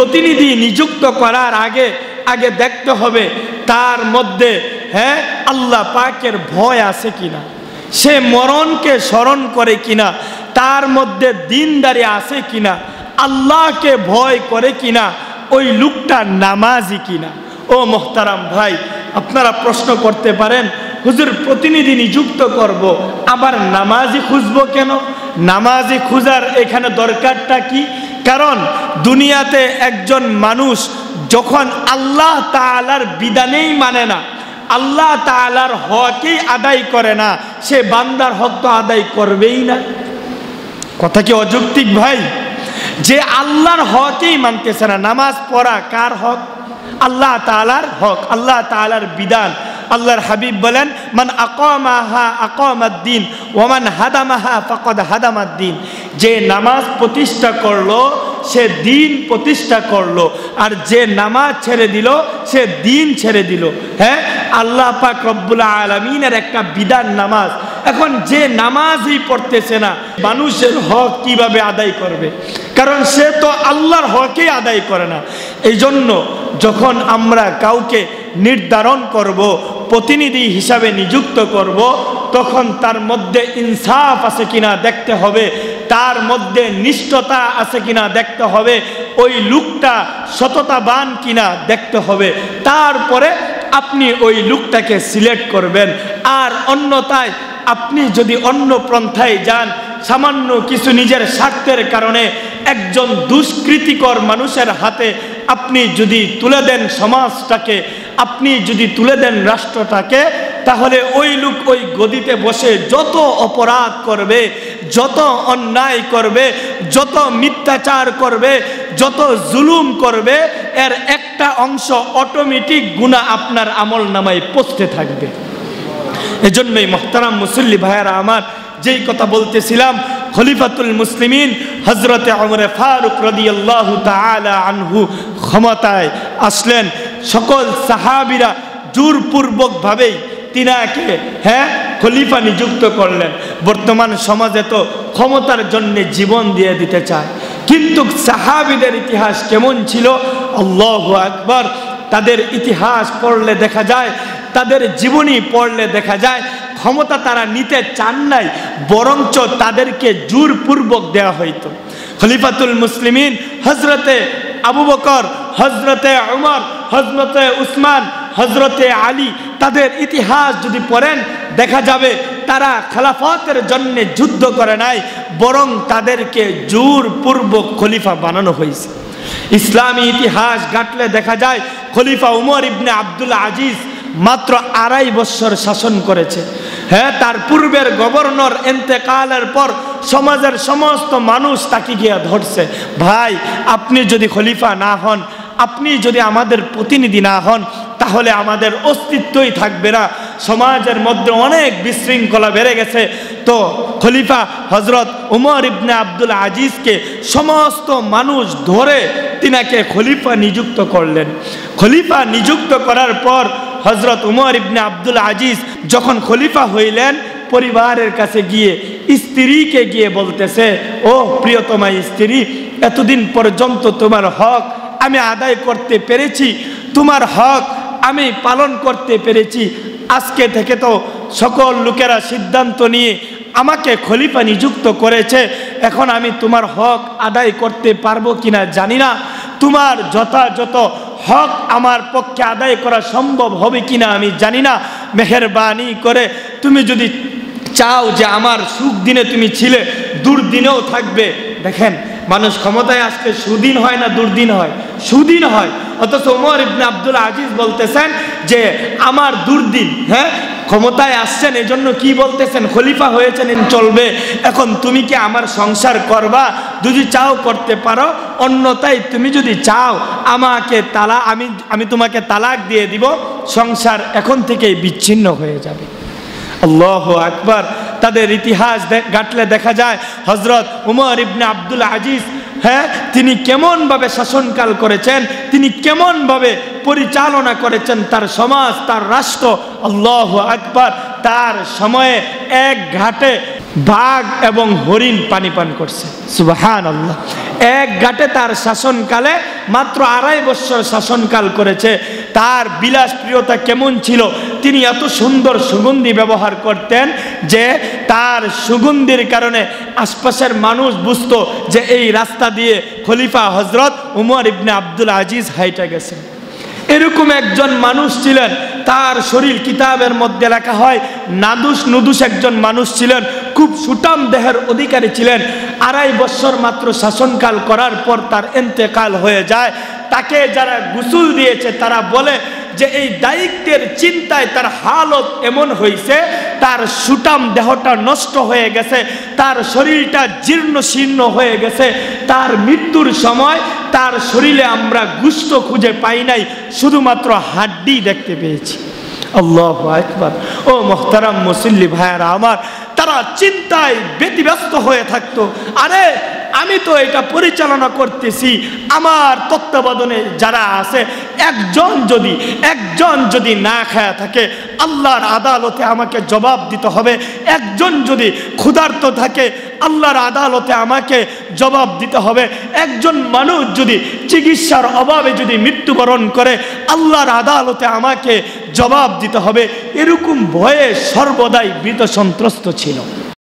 প্রতিনিধি নিযুক্ত করার আগে আগে দেখতে হবে তার মধ্যে আল্লাহ পাকের ভয় আছে কিনা, সে মরণকে স্মরণ করে কিনা, তার মধ্যে দিনদারি আছে কিনা, আল্লাহকে ভয় করে কিনা, ওই লোকটা নামাজি কিনা। ও মোহতারাম ভাই, আপনারা প্রশ্ন করতে পারেন, হুজুর প্রতিনিধি নিযুক্ত করব, আবার নামাজি খুঁজবো কেন? নামাজি খুঁজার এখানে দরকারটা কি? কারণ দুনিয়াতে একজন মানুষ যখন আল্লাহ তাআলার বিধানেই মানে না, আল্লাহ তাআলার হকই আদায় করে না, সে বান্দার হক তো আদায় করবেই না। কথা কি অযৌক্তিক ভাই? যে আল্লাহর হকই মানতেছে না, নামাজ পড়া কার হক? আল্লাহ তাআলার হক, আল্লাহ তাআলার বিধান। আল্লাহর হাবিব বলেন, মান আকামাহা আকামাদ্দিন ওয়া মান হাদামাহা ফাকাদ হাদামাদ্দিন। যে নামাজ প্রতিষ্ঠা করলো সে দিন প্রতিষ্ঠা করলো, আর যে নামাজ ছেড়ে দিল সে দিন ছেড়ে দিল। আল্লাহ পাক রব্বুল আলামিনের একটা বিধান নামাজ। এখন যে নামাজই পড়তেছে না, মানুষের হক কিভাবে আদায় করবে? কারণ সে তো আল্লাহর হকই আদায় করে না। এই জন্য যখন আমরা কাউকে নির্ধারণ করব, প্রতিনিধি হিসাবে নিযুক্ত করব, তখন তার মধ্যে ইনসাফ আছে কিনা দেখতে হবে, তার মধ্যে নিষ্ঠতা আছে কিনা দেখতে হবে, ওই লোকটা সততাবান কিনা দেখতে হবে। তারপরে আপনি ওই লোকটাকে সিলেক্ট করবেন। আর অন্যথায় আপনি যদি অন্য পন্থায় যান, সামান্য কিছু নিজের স্বার্থের কারণে একজন দুষ্কৃতিকর মানুষের হাতে আপনি যদি তুলে দেন সমাজটাকে, আপনি যদি তুলে দেন রাষ্ট্রটাকে, তাহলে ওই লোক ওই গদিতে বসে যত অপরাধ করবে, যত অন্যায় করবে, যত মিথ্যাচার করবে, যত জুলুম করবে, এর একটা অংশ অটোমেটিক গুনাহ আপনার আমল নামায় পৌঁছতে থাকবে। এজন্যই মুহতারাম মুসল্লি ভাইয়েরা আমার, যেই কথা বলতেছিলাম, খলিফাতুল মুসলিমিন হযরতে ওমর ফারুক রাদিয়াল্লাহু তাআলা আনহু ক্ষমতায় আসলেন। সকল সাহাবীরা জোরপূর্বকভাবেই তিনাকে খলিফা নিযুক্ত করলেন। বর্তমান সমাজে তো ক্ষমতার জন্য জীবন দিয়ে দিতে চায়, কিন্তু সাহাবীদের ইতিহাস কেমন ছিল? আল্লাহু আকবার। তাদের ইতিহাস পড়লে দেখা যায়, তাদের জীবনী পড়লে দেখা যায়, ক্ষমতা তারা নিতে চান নাই, বরঞ্চ তাদেরকে জোরপূর্বক দেওয়া হইতো। খলিফাতুল মুসলিমিন হযরতে আবু বকর, হযরতে উমর, হযরতে উসমান, হযরতে আলী, তাদের ইতিহাস যদি পড়েন দেখা যাবে তারা খেলাফতের জন্য যুদ্ধ করে নাই, বরং তাদেরকে জোরপূর্বক খলিফা বানানো হয়েছে। ইসলামী ইতিহাস ঘাটলে দেখা যায় খলিফা উমর ইবনে আব্দুল আজিজ মাত্র 2.5 বছর শাসন করেছে। তার পূর্বের গভর্নর ইন্তেকালের পর সমাজের সমস্ত মানুষ তাকে গিয়ে ধরছে, ভাই আপনি যদি খলিফা না হন, আপনি যদি আমাদের প্রতিনিধি না হন, তাহলে আমাদের অস্তিত্বই থাকবে না। সমাজের মধ্যে অনেক বিশৃঙ্খলা বেড়ে গেছে। তো খলিফা হযরত উমর ইবনে আব্দুল আজিজকে সমস্ত মানুষ ধরে তিনাকে খলিফা নিযুক্ত করলেন। খলিফা নিযুক্ত করার পর হযরত উমর ইবনে আব্দুল আজিজ যখন খলিফা হইলেন, পরিবারের কাছে গিয়ে স্ত্রীকে গিয়ে বলতেছে, ও প্রিয়তমা স্ত্রী, এতদিন পর্যন্ত তোমার হক আমি আদায় করতে পেরেছি, তোমার হক আমি পালন করতে পেরেছি। আজকে থেকে তো সকল লোকেরা সিদ্ধান্ত নিয়ে আমাকে খলিফা নিযুক্ত করেছে, এখন আমি তোমার হক আদায় করতে পারবো কিনা জানি না, তোমার যথাযথ হক আমার পক্ষে আদায় করা সম্ভব হবে কিনা আমি জানি না। মেহেরবানি করে তুমি যদি চাও যে আমার সুখ দিনে তুমি ছিলে, দুর্দিনেও থাকবে। দেখেন, মানুষ ক্ষমতায় আসলে সুদিন হয় না দুর্দিন হয়? সুদিন হয়। অথচ ওমর ইবনে আব্দুল আজিজ বলতেছেন যে আমার দুর্দিন, ক্ষমতায় আসছেন এজন্য কি বলতেছেন, খলিফা হয়েছেন চলবে, এখন তুমি কি আমার সংসার করবা? যদি চাও করতে পারো, অন্যথায় তুমি যদি চাও আমাকে আমি তোমাকে তালাক দিয়ে দিব, সংসার এখন থেকেই বিচ্ছিন্ন হয়ে যাবে। আল্লাহু আকবার। তাদের ইতিহাস ঘাটলে দেখা যায় হযরত উমর ইবনে আব্দুল আজিজ তিনি কেমনভাবে শাসনকাল করেছেন, তিনি কেমনভাবে পরিচালনা করেছেন তার সমাজ, তার রাষ্ট্র। আল্লাহু আকবার। তার সময়ে এক ঘাটে বাঘ এবং হরিণ পানি পান করছে। সুবহানাল্লাহ। এক ঘাটে তার শাসনকালে মাত্র 2.5 বছর শাসনকাল করেছে। তার বিলাসপ্রিয়তা কেমন ছিল, তিনি এত সুন্দর সুগন্ধি ব্যবহার করতেন যে তার সুগন্ধির কারণে আশপাশের মানুষ বুঝতো যে এই রাস্তা দিয়ে খলিফা হযরত উমর ইবনে আব্দুল আজিজ হাইটা গেছেন। এরকম একজন মানুষ ছিলেন, তার শরীর কিতাবের মধ্যে লেখা হয় নাদুস নুদুস একজন মানুষ ছিলেন, খুব সুঠাম দেহের অধিকারী ছিলেন। 2.5 বছর মাত্র শাসনকাল করার পর তার ইন্তেকাল হয়ে যায়। তাকে যারা গোসল দিয়েছে তারা বলে যে এই দায়িত্বের চিন্তায় তার হালত এমন হয়েছে, তার সুঠাম দেহটা নষ্ট হয়ে গেছে, তার শরীরটা জীর্ণ শীর্ণ হয়ে গেছে। তার মৃত্যুর সময় তার শরীরে আমরা গোশত খুঁজে পাই নাই, শুধুমাত্র হাড্ডি দেখতে পেয়েছি। আল্লাহু আকবার। ও মুহতারাম মুসল্লি ভাইয়ারা আমার, তারা চিন্তায় ব্যতিব্যস্ত হয়ে থাকতো। আরে আমি তো এটা পরিচালনা করতেছি, আমার তত্ত্বাবধানে যারা আছে একজন যদি না খায়া থাকে আল্লাহর আদালতে আমাকে জবাব দিতে হবে। একজন যদি ক্ষুধার্ত থাকে আল্লাহর আদালতে আমাকে জবাব দিতে হবে। একজন মানুষ যদি চিকিৎসার অভাবে যদি মৃত্যুবরণ করে আল্লাহর আদালতে আমাকে জবাব দিতে হবে। এরকম ভয়ে সর্বদাই ভীত সন্ত্রস্ত ছিল।